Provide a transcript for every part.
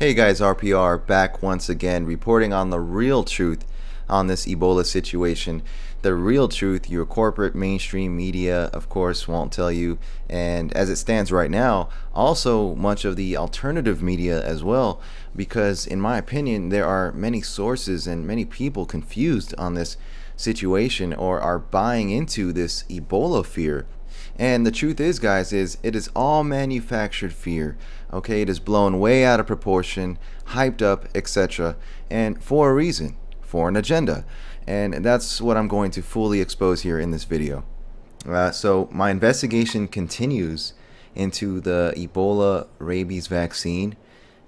Hey guys, RPR back once again reporting on the real truth on this Ebola situation. The real truth your corporate mainstream media of course won't tell you, and as it stands right now, also much of the alternative media as well, because in my opinion there are many sources and many people confused on this situation or are buying into this Ebola fear. And the truth is, guys, is it is all manufactured fear. Okay, it is blown way out of proportion, hyped up, etc. And for a reason, for an agenda. And that's what I'm going to fully expose here in this video. So my investigation continues into the Ebola rabies vaccine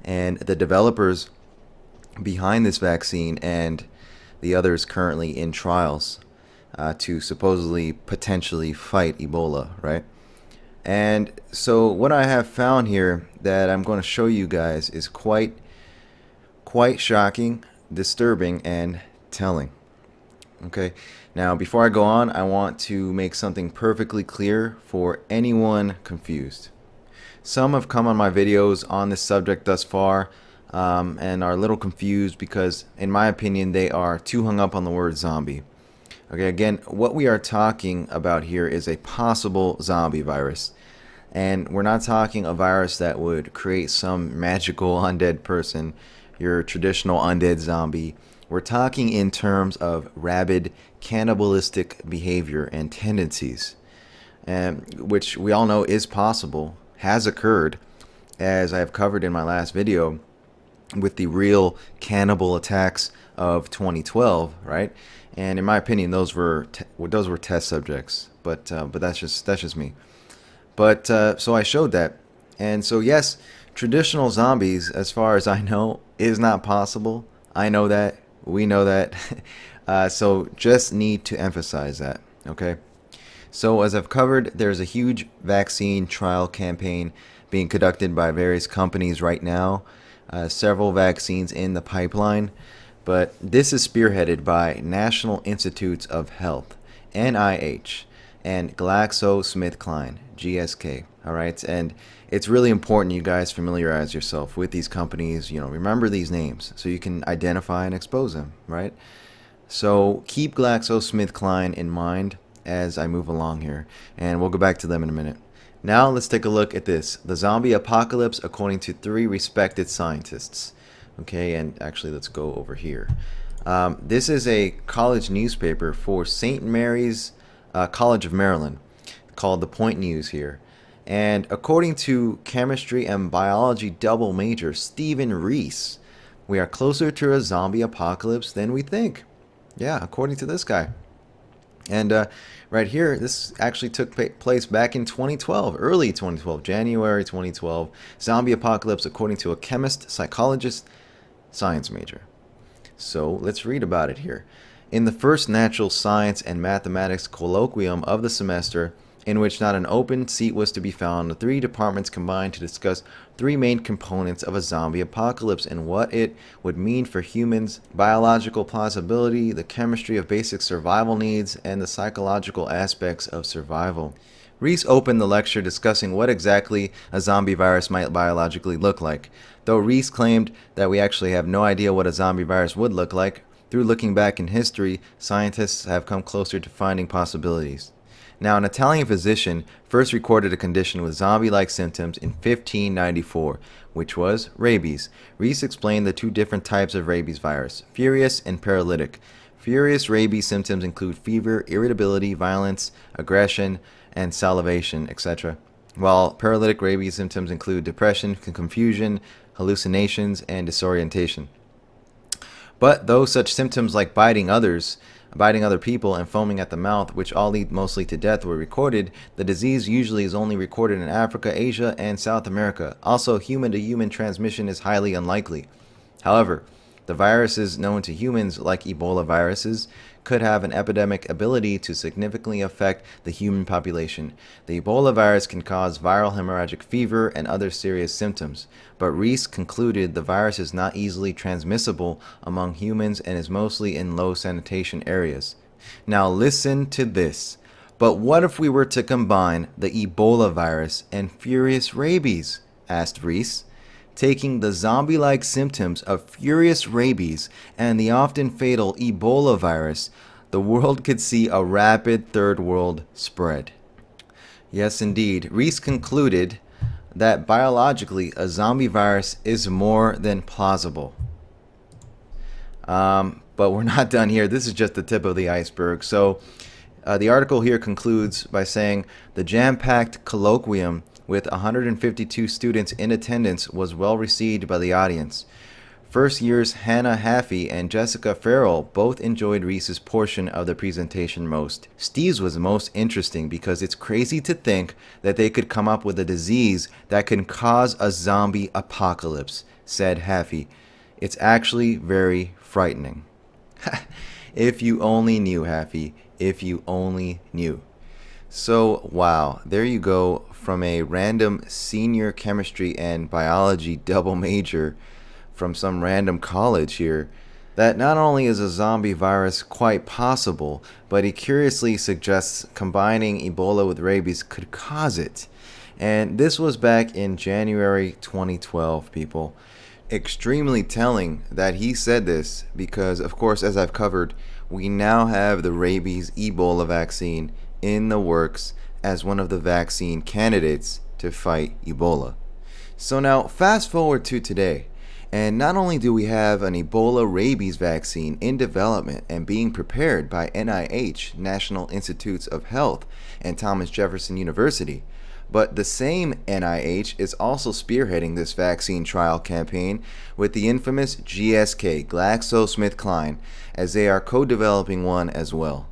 and the developers behind this vaccine and the others currently in trials to supposedly potentially fight Ebola, right? And so what I have found here that I'm going to show you guys is quite shocking, disturbing, and telling. Okay, now before I go on, I want to make something perfectly clear for anyone confused. Some have come on my videos on this subject thus far and are a little confused because, in my opinion, they are too hung up on the word zombie. Okay, again, what we are talking about here is a possible zombie virus. And we're not talking a virus that would create some magical undead person, your traditional undead zombie. We're talking in terms of rabid cannibalistic behavior and tendencies, which we all know is possible, has occurred, as I have covered in my last video with the real cannibal attacks of 2012, right? And in my opinion, those were test subjects, but that's just me. But so I showed that, and so yes, traditional zombies, as far as I know, is not possible. I know that, we know that. So just need to emphasize that. Okay. So as I've covered, there's a huge vaccine trial campaign being conducted by various companies right now. Several vaccines in the pipeline. But this is spearheaded by National Institutes of Health, NIH, and GlaxoSmithKline, GSK. All right, and it's really important you guys familiarize yourself with these companies. You know, remember these names so you can identify and expose them. Right. So keep GlaxoSmithKline in mind as I move along here, and we'll go back to them in a minute. Now let's take a look at this: the zombie apocalypse according to 3 respected scientists. Okay, and actually let's go over here. This is a college newspaper for St. Mary's College of Maryland called The Point News here. And according to chemistry and biology double major Stephen Reese, we are closer to a zombie apocalypse than we think. Yeah, according to this guy. And right here, this actually took place back in 2012, early 2012, January 2012. Zombie apocalypse according to a chemist, psychologist, science major. So let's read about it here. In the first natural science and mathematics colloquium of the semester, in which not an open seat was to be found, the 3 departments combined to discuss 3 main components of a zombie apocalypse and what it would mean for humans: biological plausibility, the chemistry of basic survival needs, and the psychological aspects of survival. Reese opened the lecture discussing what exactly a zombie virus might biologically look like. Though Reese claimed that we actually have no idea what a zombie virus would look like, through looking back in history, scientists have come closer to finding possibilities. Now, an Italian physician first recorded a condition with zombie-like symptoms in 1594, which was rabies. Reese explained the 2 different types of rabies virus: furious and paralytic. Furious rabies symptoms include fever, irritability, violence, aggression, and salivation, etc., while paralytic rabies symptoms include depression, confusion, hallucinations, and disorientation. But though such symptoms like biting other people, and foaming at the mouth, which all lead mostly to death, were recorded, the disease usually is only recorded in Africa, Asia, and South America. Also, human-to-human transmission is highly unlikely. However, the viruses known to humans, like Ebola viruses, could have an epidemic ability to significantly affect the human population. The Ebola virus can cause viral hemorrhagic fever and other serious symptoms, but Reese concluded the virus is not easily transmissible among humans and is mostly in low sanitation areas. Now listen to this. But what if we were to combine the Ebola virus and furious rabies? Asked Reese. taking the zombie-like symptoms of furious rabies and the often fatal Ebola virus, the world could see a rapid third world spread. Yes, indeed. Reese concluded that biologically a zombie virus is more than plausible. But we're not done here. This is just the tip of the iceberg. So the article here concludes by saying the jam-packed colloquium with 152 students in attendance was well received by the audience. First years Hannah Haffey and Jessica Farrell both enjoyed Reese's portion of the presentation most. Steve's was most interesting because it's crazy to think that they could come up with a disease that can cause a zombie apocalypse, said Haffey. It's actually very frightening. If you only knew, Haffey. If you only knew. So, wow, there you go, from a random senior chemistry and biology double major from some random college here, that not only is a zombie virus quite possible, but he curiously suggests combining Ebola with rabies could cause it. And this was back in January 2012, people. Extremely telling that he said this because, of course, as I've covered, we now have the rabies Ebola vaccine in the works as one of the vaccine candidates to fight Ebola. So now, fast forward to today, and not only do we have an Ebola rabies vaccine in development and being prepared by NIH, National Institutes of Health, and Thomas Jefferson University, but the same NIH is also spearheading this vaccine trial campaign with the infamous GSK, GlaxoSmithKline, as they are co-developing one as well.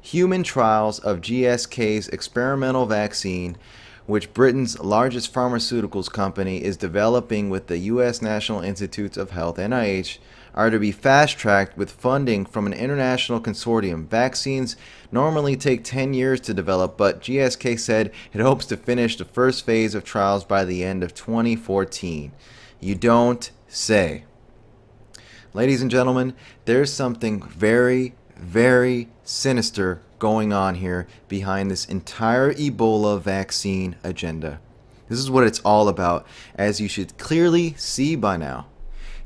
Human trials of GSK's experimental vaccine, which Britain's largest pharmaceuticals company is developing with the U.S. National Institutes of Health, NIH, are to be fast-tracked with funding from an international consortium. Vaccines normally take 10 years to develop, but GSK said it hopes to finish the first phase of trials by the end of 2014. You don't say. Ladies and gentlemen, there's something very, very sinister going on here behind this entire Ebola vaccine agenda. This is what it's all about, as you should clearly see by now.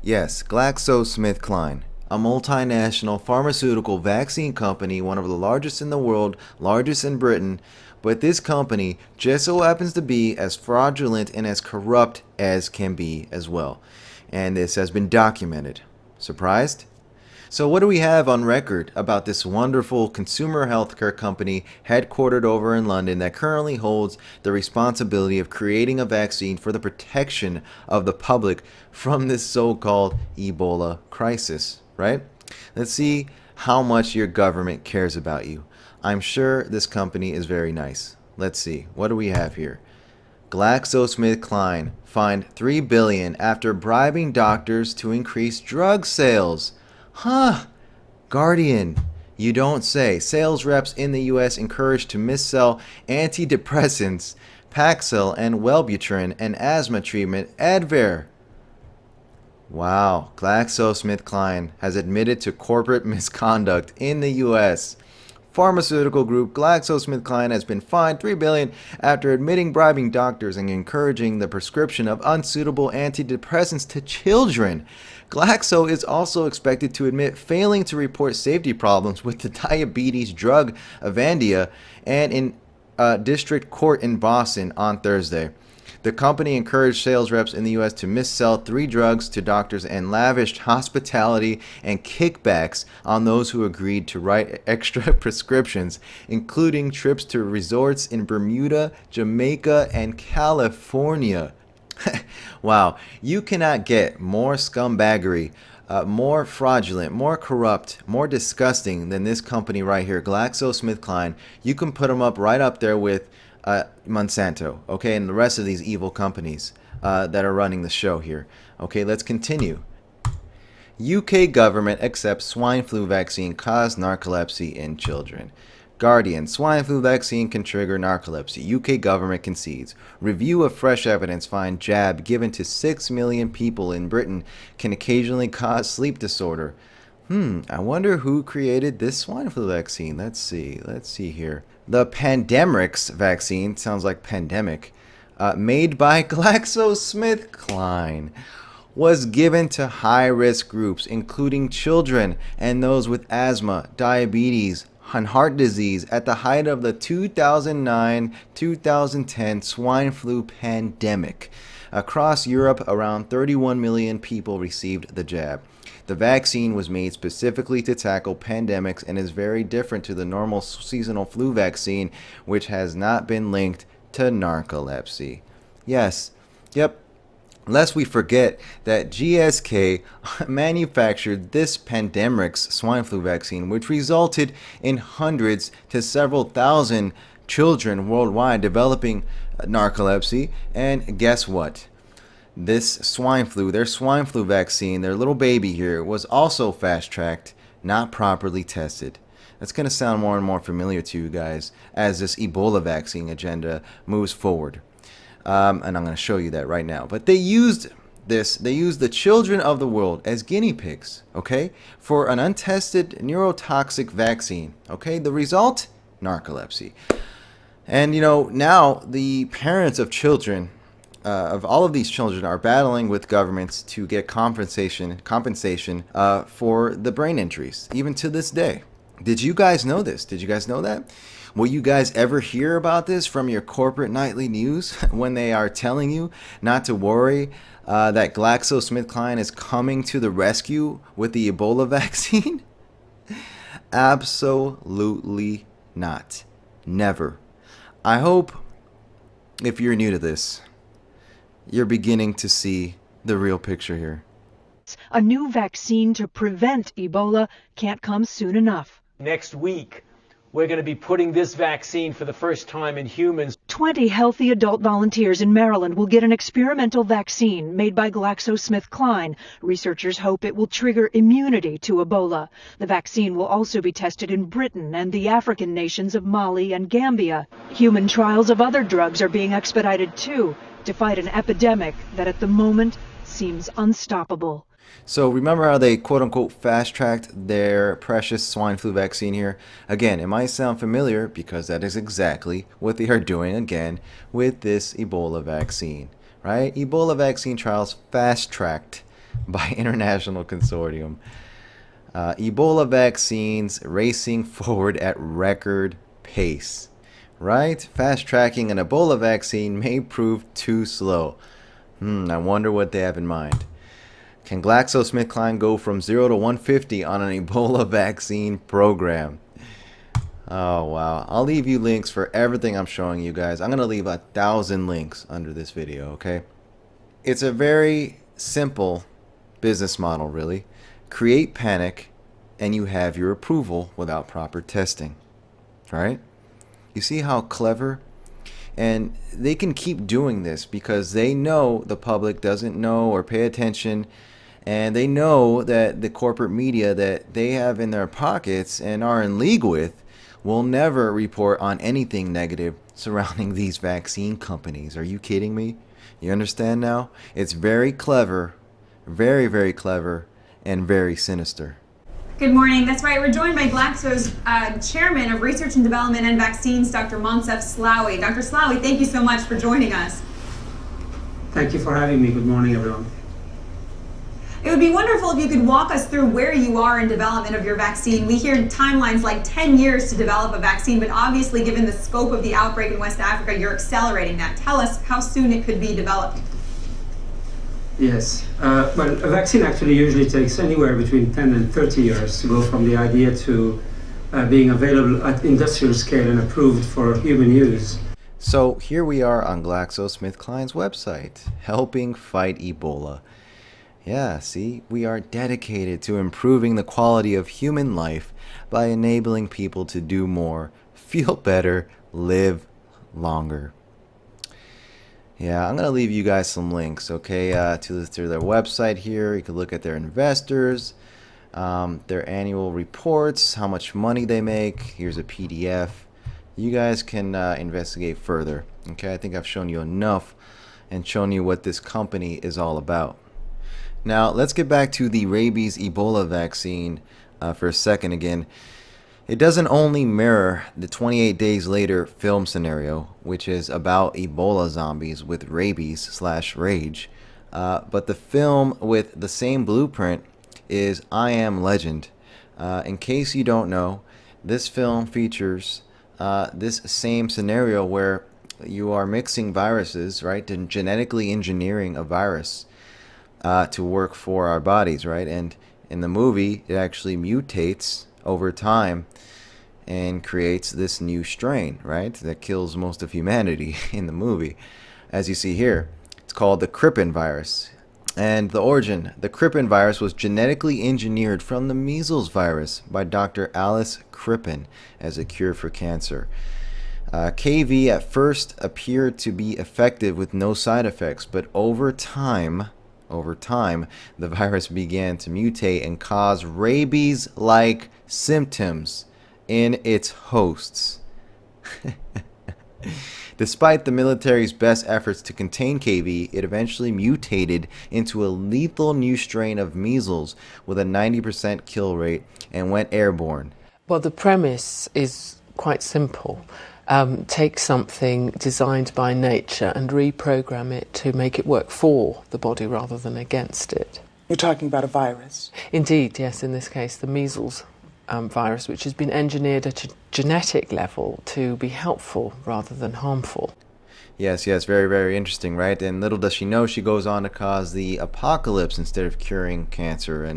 Yes, GlaxoSmithKline, a multinational pharmaceutical vaccine company, one of the largest in the world, largest in Britain, but this company just so happens to be as fraudulent and as corrupt as can be as well. And this has been documented. Surprised? So what do we have on record about this wonderful consumer healthcare company headquartered over in London that currently holds the responsibility of creating a vaccine for the protection of the public from this so-called Ebola crisis, right? Let's see how much your government cares about you. I'm sure this company is very nice. Let's see. What do we have here? GlaxoSmithKline fined $3 billion after bribing doctors to increase drug sales. Huh. Guardian. You don't say. Sales reps in the U.S. encouraged to missell antidepressants, Paxil and Wellbutrin, and asthma treatment, Advair. Wow. GlaxoSmithKline has admitted to corporate misconduct in the U.S. Pharmaceutical group GlaxoSmithKline has been fined $3 billion after admitting bribing doctors and encouraging the prescription of unsuitable antidepressants to children. Glaxo is also expected to admit failing to report safety problems with the diabetes drug Avandia and in district court in Boston on Thursday. The company encouraged sales reps in the U.S. to missell 3 drugs to doctors and lavished hospitality and kickbacks on those who agreed to write extra prescriptions, including trips to resorts in Bermuda, Jamaica, and California. Wow, you cannot get more scumbaggery, more fraudulent, more corrupt, more disgusting than this company right here, GlaxoSmithKline. You can put them up right up there with Monsanto, okay, and the rest of these evil companies that are running the show here. Okay, let's continue. UK government accepts swine flu vaccine cause narcolepsy in children. Guardian, swine flu vaccine can trigger narcolepsy. UK government concedes. Review of fresh evidence find jab given to 6 million people in Britain can occasionally cause sleep disorder. I wonder who created this swine flu vaccine. Let's see here. The Pandemrix vaccine, sounds like pandemic, made by GlaxoSmithKline, was given to high-risk groups, including children and those with asthma, diabetes, and heart disease at the height of the 2009-2010 swine flu pandemic. Across Europe, around 31 million people received the jab. The vaccine was made specifically to tackle pandemics and is very different to the normal seasonal flu vaccine, which has not been linked to narcolepsy. Yes, yep. Lest we forget that GSK manufactured this pandemic's swine flu vaccine, which resulted in hundreds to several thousand children worldwide developing narcolepsy. And guess what? This swine flu, their swine flu vaccine, their little baby here, was also fast-tracked, not properly tested. That's going to sound more and more familiar to you guys as this Ebola vaccine agenda moves forward. And I'm going to show you that right now. But they used the children of the world as guinea pigs, okay, for an untested neurotoxic vaccine, okay? The result? Narcolepsy. And, you know, now the parents of children, of all of these children, are battling with governments to get compensation for the brain injuries, even to this day. Did you guys know this? Did you guys know that? Will you guys ever hear about this from your corporate nightly news when they are telling you not to worry, that GlaxoSmithKline is coming to the rescue with the Ebola vaccine? Absolutely not. Never. I hope, if you're new to this, you're beginning to see the real picture here. A new vaccine to prevent Ebola can't come soon enough. Next week, we're going to be putting this vaccine for the first time in humans. 20 healthy adult volunteers in Maryland will get an experimental vaccine made by GlaxoSmithKline. Researchers hope it will trigger immunity to Ebola. The vaccine will also be tested in Britain and the African nations of Mali and Gambia. Human trials of other drugs are being expedited too, to fight an epidemic that at the moment seems unstoppable. So remember how they quote-unquote fast-tracked their precious swine flu vaccine here? Again, it might sound familiar because that is exactly what they are doing again with this Ebola vaccine, right? Ebola vaccine trials fast-tracked by international consortium. Ebola vaccines racing forward at record pace, right? Fast-tracking an Ebola vaccine may prove too slow. I wonder what they have in mind. Can GlaxoSmithKline go from 0 to 150 on an Ebola vaccine program? Oh, wow. I'll leave you links for everything I'm showing you guys. I'm going to leave 1,000 links under this video, okay? It's a very simple business model, really. Create panic, and you have your approval without proper testing, right? You see how clever? And they can keep doing this because they know the public doesn't know or pay attention. And they know that the corporate media that they have in their pockets and are in league with will never report on anything negative surrounding these vaccine companies. Are you kidding me? You understand now? It's very clever, very, very clever, and very sinister. Good morning. That's right. We're joined by Glaxo's Chairman of Research and Development and Vaccines, Dr. Moncef Slaoui. Dr. Slaoui, thank you so much for joining us. Thank you for having me. Good morning, everyone. It would be wonderful if you could walk us through where you are in development of your vaccine. We hear timelines like 10 years to develop a vaccine, but obviously given the scope of the outbreak in West Africa, you're accelerating that. Tell us how soon it could be developed. Yes. Well, a vaccine actually usually takes anywhere between 10 and 30 years to go from the idea to being available at industrial scale and approved for human use. So here we are on GlaxoSmithKline's website, helping fight Ebola. Yeah, see, we are dedicated to improving the quality of human life by enabling people to do more, feel better, live longer. Yeah, I'm going to leave you guys some links, okay, to their website here. You can look at their investors, their annual reports, how much money they make. Here's a PDF. You guys can investigate further, okay? I think I've shown you enough and shown you what this company is all about. Now, let's get back to the rabies Ebola vaccine for a second again. It doesn't only mirror the 28 Days Later film scenario, which is about Ebola zombies with rabies/rage, but the film with the same blueprint is I Am Legend. In case you don't know, this film features this same scenario where you are mixing viruses, right, and genetically engineering a virus to work for our bodies, right? And in the movie, it actually mutates over time and creates this new strain, right, that kills most of humanity in the movie, as you see here. It's called the Crippen virus. And the origin, the Crippen virus was genetically engineered from the measles virus by Dr. Alice Crippen as a cure for cancer. KV at first appeared to be effective with no side effects, but over time, the virus began to mutate and cause rabies-like symptoms in its hosts. Despite the military's best efforts to contain KV, it eventually mutated into a lethal new strain of measles with a 90% kill rate and went airborne. Well, the premise is quite simple. Take something designed by nature and reprogram it to make it work for the body rather than against it. You're talking about a virus? Indeed, yes, in this case the measles virus, which has been engineered at a genetic level to be helpful rather than harmful. Yes, very, very interesting, right? And little does she know, she goes on to cause the apocalypse instead of curing cancer.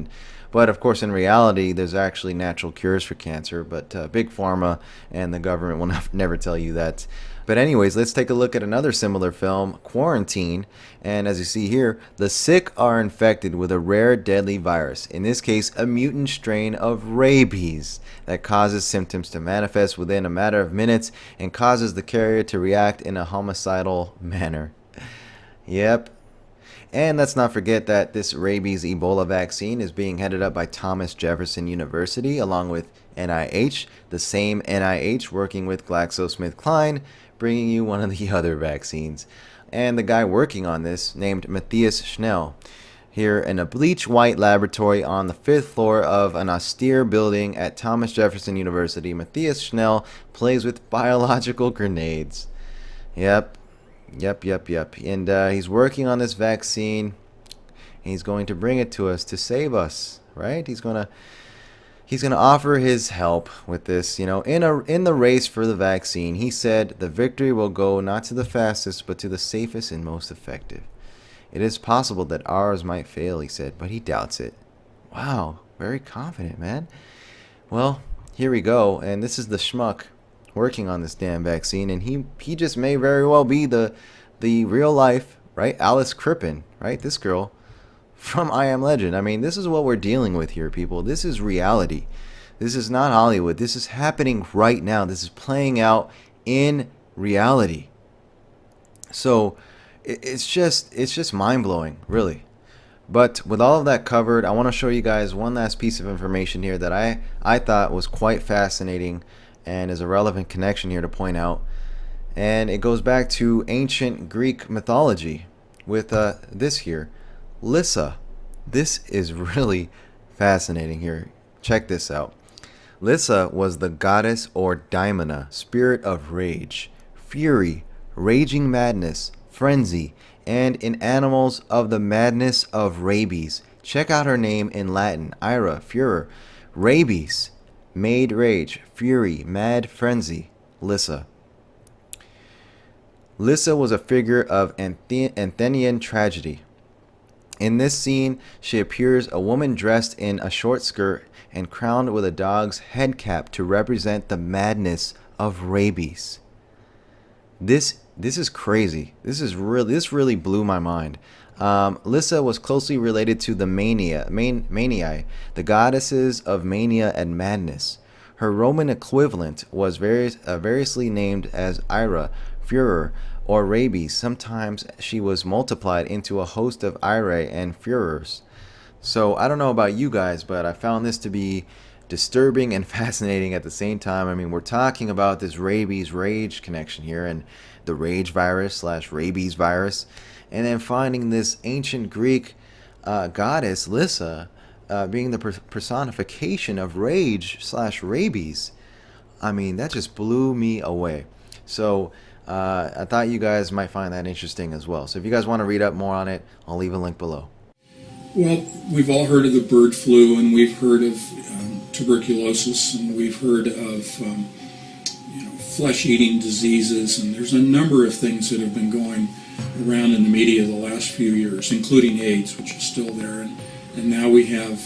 But of course, in reality, there's actually natural cures for cancer, but Big Pharma and the government will never tell you that. But anyways, let's take a look at another similar film, Quarantine. And as you see here, the sick are infected with a rare deadly virus, in this case, a mutant strain of rabies that causes symptoms to manifest within a matter of minutes and causes the carrier to react in a homicidal manner. Yep. And let's not forget that this rabies Ebola vaccine is being headed up by Thomas Jefferson University along with NIH, the same NIH working with GlaxoSmithKline, bringing you one of the other vaccines. And the guy working on this, named Matthias Schnell, here in a bleach white laboratory on the 5th floor of an austere building at Thomas Jefferson University, Matthias Schnell plays with biological grenades. Yep. And he's working on this vaccine. He's going to bring it to us to save us, right? He's gonna offer his help with this. You know, in the race for the vaccine, he said the victory will go not to the fastest, but to the safest and most effective. It is possible that ours might fail, he said, but he doubts it. Wow, very confident, man. Well, here we go, and this is the schmuck working on this damn vaccine, and he just may very well be the real life, right, Alice Crippen, right, this girl from I Am Legend. I mean, this is what we're dealing with here, people. This is reality. This is not Hollywood. This is happening right now. This is playing out in reality. So it's just mind-blowing, really. But with all of that covered, I want to show you guys one last piece of information here that I thought was quite fascinating and is a relevant connection here to point out. And it goes back to ancient Greek mythology with this here, Lyssa. This is really fascinating here. Check this out. Lyssa was the goddess or daimona, spirit of rage, fury, raging madness, frenzy, and in animals of the madness of rabies. Check out her name in Latin, ira, furor, rabies, made rage, fury, mad frenzy, Lyssa. Lyssa was a figure of Athenian tragedy. In this scene, she appears a woman dressed in a short skirt and crowned with a dog's head cap to represent the madness of rabies. This is crazy. This really blew my mind. Lyssa was closely related to the Maniae, the goddesses of mania and madness. Her Roman equivalent was variously named as ira, furor, or rabies. Sometimes she was multiplied into a host of irae and furors. So I don't know about you guys, but I found this to be disturbing and fascinating at the same time. I mean, we're talking about this rabies rage connection here and the rage virus / rabies virus, and then finding this ancient Greek goddess Lyssa being the personification of rage/rabies. I mean, that just blew me away. So I thought you guys might find that interesting as well. So if you guys want to read up more on it, I'll leave a link below. Well, we've all heard of the bird flu, and we've heard of tuberculosis, and we've heard of flesh-eating diseases, and there's a number of things that have been going around in the media the last few years, including AIDS, which is still there, and now we have,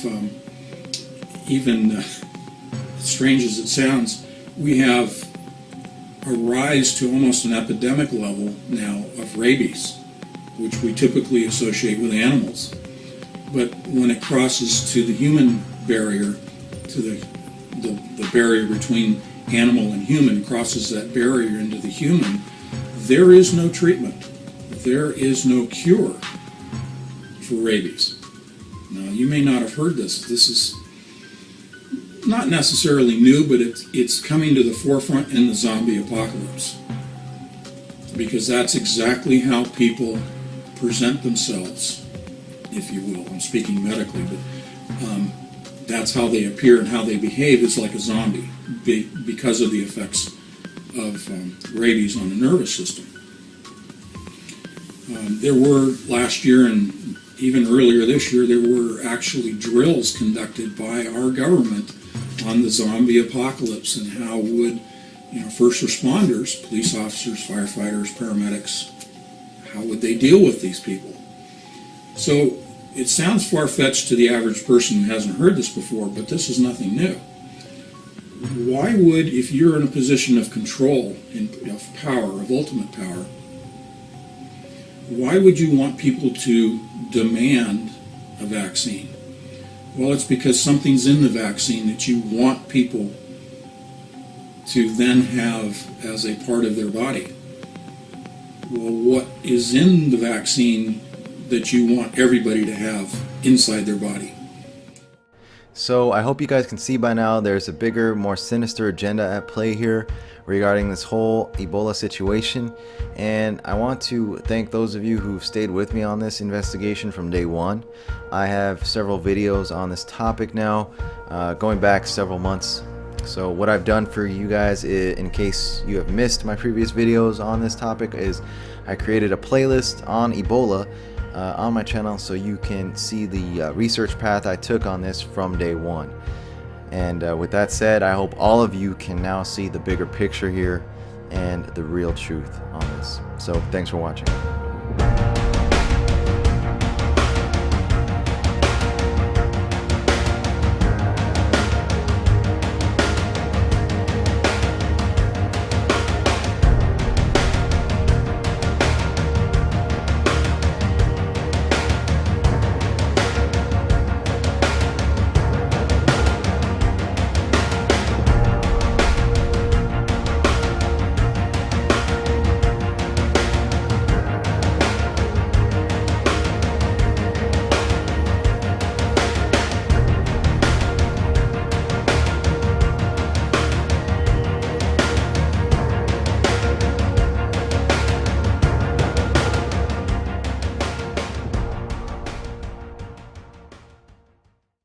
even strange as it sounds, we have a rise to almost an epidemic level now of rabies, which we typically associate with animals. But when it crosses to the human barrier, to the barrier between animal and human, crosses that barrier into the human, there is no treatment. There is no cure for rabies. Now, you may not have heard this. This is not necessarily new, but it's coming to the forefront in the zombie apocalypse, because that's exactly how people present themselves, if you will. I'm speaking medically, but that's how they appear and how they behave is like a zombie because of the effects of rabies on the nervous system. There were last year and even earlier this year, there were actually drills conducted by our government on the zombie apocalypse and how would first responders, police officers, firefighters, paramedics, how would they deal with these people? So it sounds far-fetched to the average person who hasn't heard this before, but this is nothing new. Why would, if you're in a position of control, of power, of ultimate power, why would you want people to demand a vaccine? Well, it's because something's in the vaccine that you want people to then have as a part of their body. Well, what is in the vaccine that you want everybody to have inside their body? So I hope you guys can see by now there's a bigger, more sinister agenda at play here regarding this whole Ebola situation, and I want to thank those of you who've stayed with me on this investigation from day one. I have several videos on this topic now, going back several months. So what I've done for you guys, in case you have missed my previous videos on this topic, is I created a playlist on Ebola on my channel so you can see the research path I took on this from day one. And with that said, I hope all of you can now see the bigger picture here and the real truth on this. So thanks for watching.